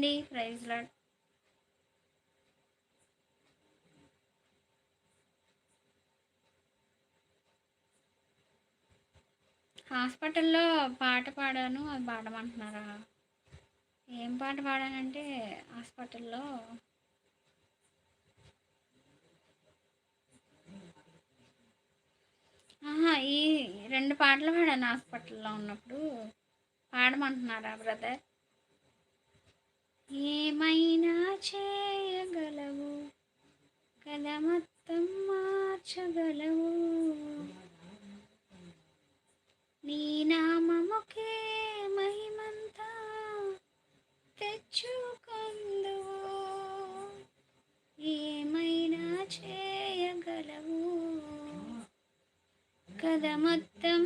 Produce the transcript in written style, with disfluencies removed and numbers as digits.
అండి. Praise lord. హాస్పిటల్‌లో పాట పాడాను. అది పాడమంటున్నారా? ఏం పాట పాడానంటే హాస్పిటల్‌లో ఈ 2 పాటలు పాడాను హాస్పిటల్‌లో ఉన్నప్పుడు. పాడమంటున్నారా బ్రదర్? ఏమైనా చేయగలవు, కథ మొత్తం మార్చగలవు, నీ నామముకే మహిమంతా తెచ్చుకొందువు, ఏమైనా చేయగలవు, కథ మొత్తం